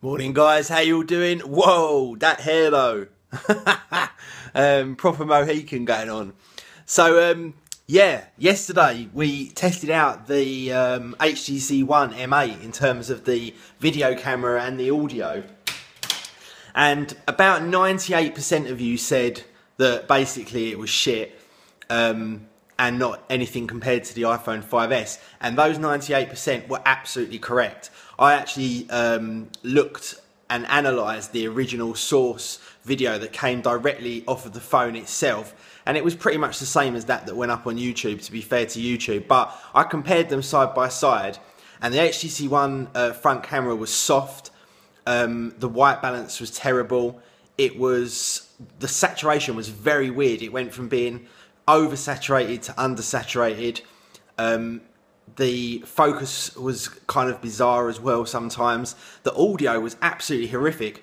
Morning guys, how you all doing? Whoa, that hair though. Proper Mohican going on. So yeah, yesterday we tested out the HTC One M8 in terms of the video camera and the audio. And about 98% of you said that basically it was shit and not anything compared to the iPhone 5S. And those 98% were absolutely correct. I actually looked and analysed the original source video that came directly off of the phone itself, and it was pretty much the same as that went up on YouTube, to be fair to YouTube. But I compared them side by side, and the HTC One front camera was soft, the white balance was terrible, the saturation was very weird. It went from being oversaturated to undersaturated. The focus was kind of bizarre as well sometimes. The audio was absolutely horrific.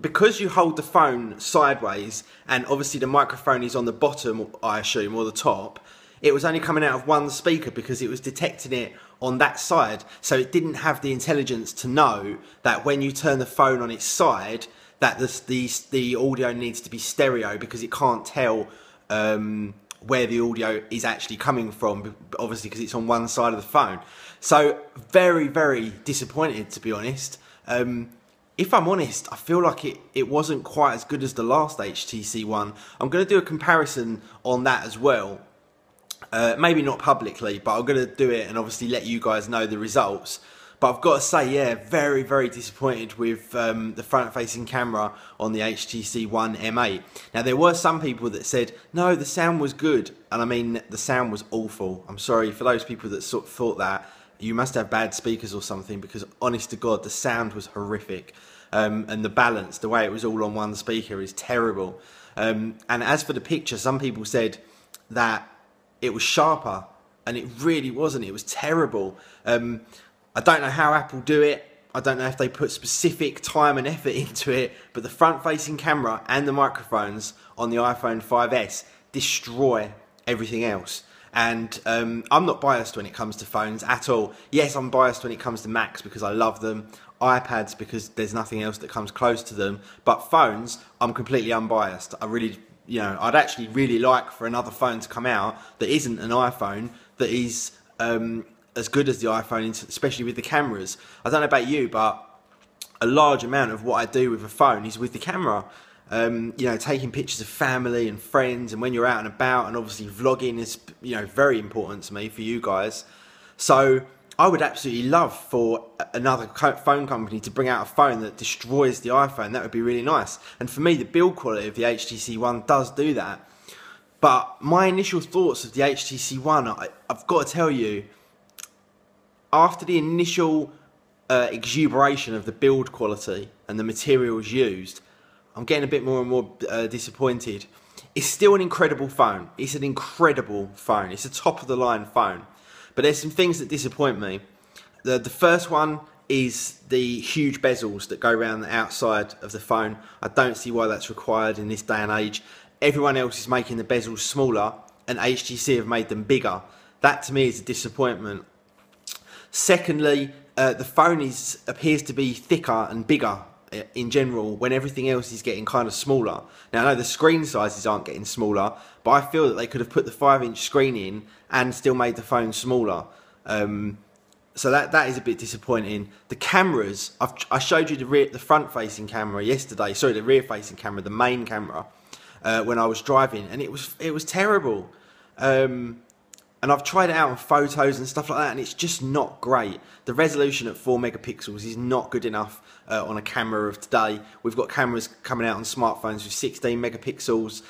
Because you hold the phone sideways, and obviously the microphone is on the bottom, I assume, or the top, it was only coming out of one speaker because it was detecting it on that side. So it didn't have the intelligence to know that when you turn the phone on its side, that the audio needs to be stereo, because it can't tell where the audio is actually coming from, obviously because it's on one side of the phone. So very, very disappointed, to be honest. If I'm honest, I feel like it wasn't quite as good as the last HTC One. I'm going to do a comparison on that as well. Maybe not publicly, but I'm going to do it and obviously let you guys know the results. But I've got to say, yeah, very, very disappointed with the front-facing camera on the HTC One M8. Now, there were some people that said, no, the sound was good. And I mean, the sound was awful. I'm sorry for those people that sort of thought that. You must have bad speakers or something, because honest to God, the sound was horrific. And the balance, the way it was all on one speaker, is terrible. And as for the picture, some people said that it was sharper, and it really wasn't. It was terrible. I don't know how Apple do it. I don't know if they put specific time and effort into it, but the front-facing camera and the microphones on the iPhone 5S destroy everything else. And I'm not biased when it comes to phones at all. Yes, I'm biased when it comes to Macs because I love them, iPads because there's nothing else that comes close to them, but phones, I'm completely unbiased. I really, I'd actually really like for another phone to come out that isn't an iPhone, that is as good as the iPhone, especially with the cameras. I don't know about you, but a large amount of what I do with a phone is with the camera. Taking pictures of family and friends, and when you're out and about, and obviously vlogging is, very important to me, for you guys. So I would absolutely love for another phone company to bring out a phone that destroys the iPhone. That would be really nice. And for me, the build quality of the HTC One does do that. But my initial thoughts of the HTC One, I've got to tell you, after the initial exuberation of the build quality and the materials used, I'm getting a bit more and more disappointed. It's still an incredible phone. It's an incredible phone. It's a top-of-the-line phone. But there's some things that disappoint me. The first one is the huge bezels that go around the outside of the phone. I don't see why that's required in this day and age. Everyone else is making the bezels smaller, and HTC have made them bigger. That, to me, is a disappointment. Secondly, the phone appears to be thicker and bigger in general, when everything else is getting kind of smaller. Now, I know the screen sizes aren't getting smaller, but I feel that they could have put the 5-inch screen in and still made the phone smaller. So that is a bit disappointing. The cameras, I showed you the front-facing camera yesterday. Sorry, the rear-facing camera, the main camera, when I was driving, and it was terrible. And I've tried it out on photos and stuff like that, and it's just not great. The resolution at 4 megapixels is not good enough on a camera of today. We've got cameras coming out on smartphones with 16 megapixels.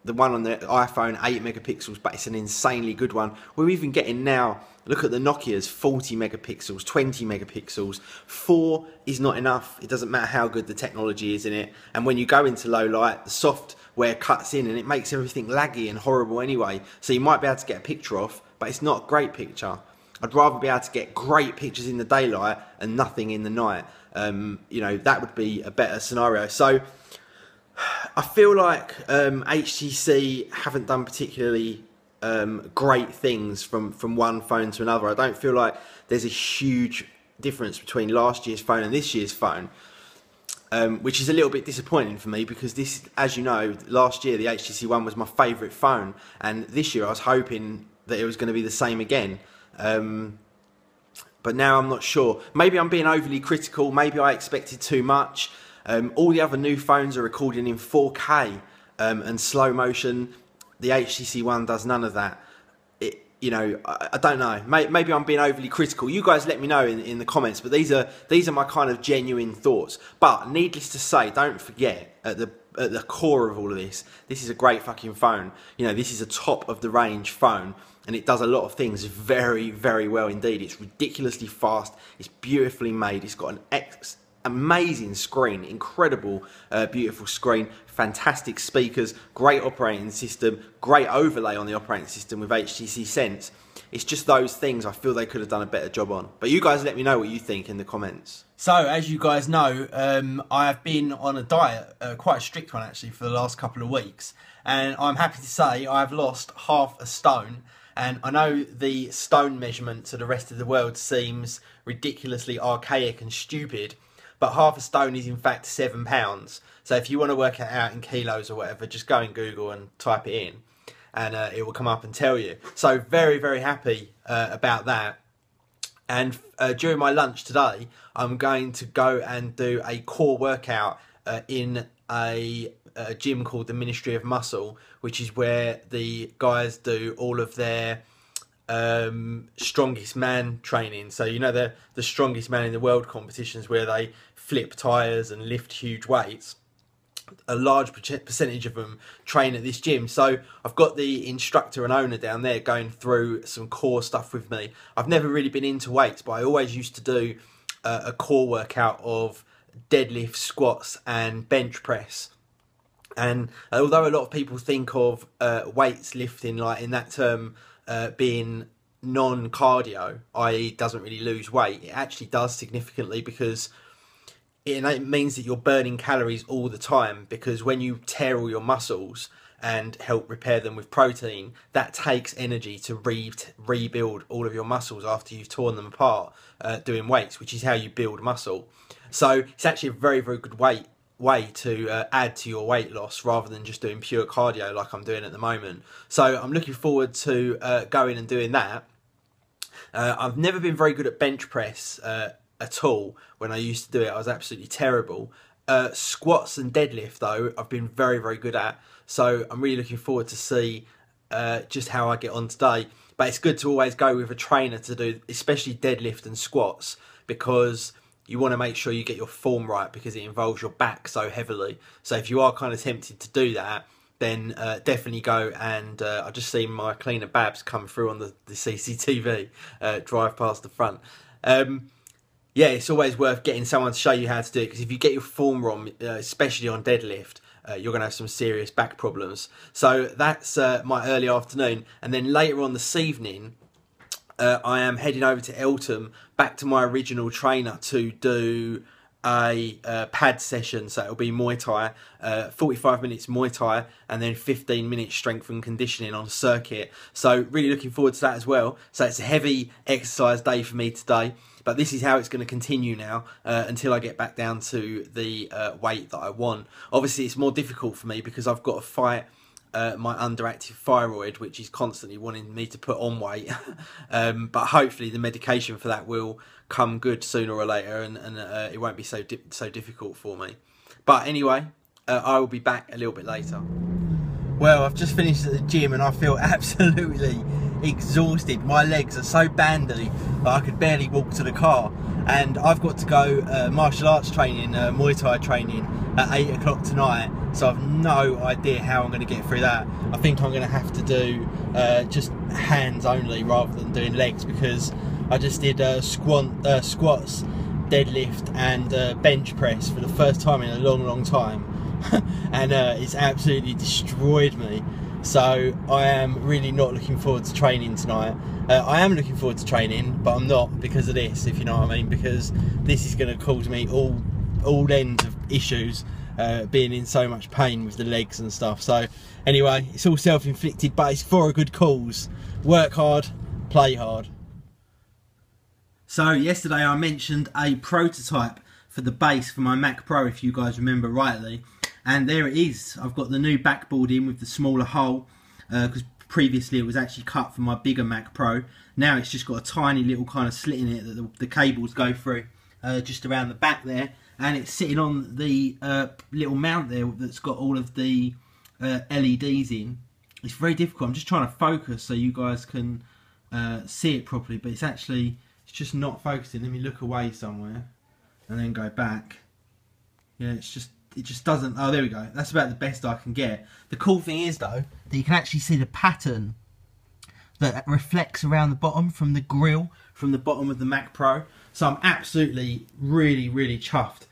The one on the iPhone, 8 megapixels, but it's an insanely good one. We're even getting now, look at the Nokia's, 40 megapixels, 20 megapixels. 4 is not enough. It doesn't matter how good the technology is in it. And when you go into low light, the software cuts in and it makes everything laggy and horrible anyway. So you might be able to get a picture off, but it's not a great picture. I'd rather be able to get great pictures in the daylight and nothing in the night. That would be a better scenario. So I feel like HTC haven't done particularly great things from one phone to another. I don't feel like there's a huge difference between last year's phone and this year's phone, which is a little bit disappointing for me, because this, as you know, last year the HTC One was my favourite phone, and this year I was hoping that it was going to be the same again. But now I'm not sure. Maybe I'm being overly critical. Maybe I expected too much. All the other new phones are recording in 4K and slow motion. The HTC One does none of that. You know, I don't know. Maybe I'm being overly critical. You guys let me know in the comments. But these are my kind of genuine thoughts. But needless to say, don't forget, at the core of all of this, this is a great fucking phone. You know, this is a top of the range phone, and it does a lot of things very, very well indeed. It's ridiculously fast. It's beautifully made. It's got an amazing screen, incredible, beautiful screen, fantastic speakers, great operating system, great overlay on the operating system with HTC Sense. It's just those things I feel they could have done a better job on. But you guys let me know what you think in the comments. So, as you guys know, I have been on a diet, quite a strict one actually, for the last couple of weeks. And I'm happy to say I've lost half a stone. And I know the stone measurement to the rest of the world seems ridiculously archaic and stupid, but half a stone is in fact 7 pounds. So if you want to work it out in kilos or whatever, just go in Google and type it in, and it will come up and tell you. So very, very happy about that. And during my lunch today, I'm going to go and do a core workout in a gym called the Ministry of Muscle, which is where the guys do all of their strongest man training. So you know, the strongest man in the world competitions where they flip tires and lift huge weights. A large percentage of them train at this gym. So I've got the instructor and owner down there going through some core stuff with me. I've never really been into weights, but I always used to do a core workout of deadlift, squats and bench press. And although a lot of people think of weights lifting like in that term being non-cardio, i.e. doesn't really lose weight, it actually does significantly, because it means that you're burning calories all the time, because when you tear all your muscles and help repair them with protein, that takes energy to rebuild all of your muscles after you've torn them apart doing weights, which is how you build muscle. So it's actually a very, very good way to add to your weight loss, rather than just doing pure cardio like I'm doing at the moment. So I'm looking forward to going and doing that. I've never been very good at bench press at all. When I used to do it, I was absolutely terrible. Squats and deadlift though, I've been very, very good at. So I'm really looking forward to see just how I get on today. But it's good to always go with a trainer to do, especially deadlift and squats, because you want to make sure you get your form right, because it involves your back so heavily. So if you are kind of tempted to do that, then definitely go. And I've just seen my cleaner Babs come through on the CCTV, drive past the front. Yeah, it's always worth getting someone to show you how to do it, because if you get your form wrong, especially on deadlift, you're going to have some serious back problems. So that's my early afternoon. And then later on this evening, I am heading over to Eltham, back to my original trainer, to do a pad session. So it'll be Muay Thai, 45 minutes Muay Thai, and then 15 minutes strength and conditioning on circuit. So really looking forward to that as well. So it's a heavy exercise day for me today, but this is how it's going to continue now until I get back down to the weight that I want. Obviously it's more difficult for me because I've got to fight my underactive thyroid, which is constantly wanting me to put on weight. But hopefully the medication for that will come good sooner or later, and it won't be so difficult for me. But anyway, I will be back a little bit later. Well, I've just finished at the gym and I feel absolutely exhausted. My legs are so bandy that I could barely walk to the car, and I've got to go martial arts training, Muay Thai training at 8 o'clock tonight, so I've no idea how I'm going to get through that. I think I'm going to have to do just hands only rather than doing legs, because I just did squats, deadlift and bench press for the first time in a long time. And it's absolutely destroyed me. So I am really not looking forward to training tonight. I am looking forward to training, but I'm not because of this, if you know what I mean, because this is going to cause me all ends of issues, being in so much pain with the legs and stuff. So anyway, it's all self-inflicted, but it's for a good cause. Work hard, play hard. So yesterday I mentioned a prototype for the base for my Mac Pro, if you guys remember rightly, and there it is. I've got the new backboard in with the smaller hole, because previously it was actually cut for my bigger Mac Pro. Now it's just got a tiny little kind of slit in it that the cables go through, just around the back there, and it's sitting on the little mount there that's got all of the LEDs in. It's very difficult. I'm just trying to focus so you guys can see it properly, but it's just not focusing. Let me look away somewhere and then go back. Yeah, it just doesn't. Oh, there we go. That's about the best I can get. The cool thing is though that you can actually see the pattern that reflects around the bottom from the grill from the bottom of the Mac Pro. So I'm absolutely really chuffed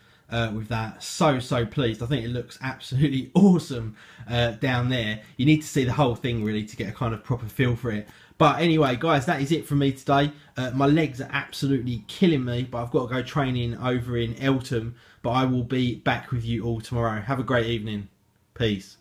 with that. So pleased. I think it looks absolutely awesome down there. You need to see the whole thing really to get a kind of proper feel for it. But anyway, guys, that is it from me today. My legs are absolutely killing me, but I've got to go training over in Eltham. But I will be back with you all tomorrow. Have a great evening. Peace.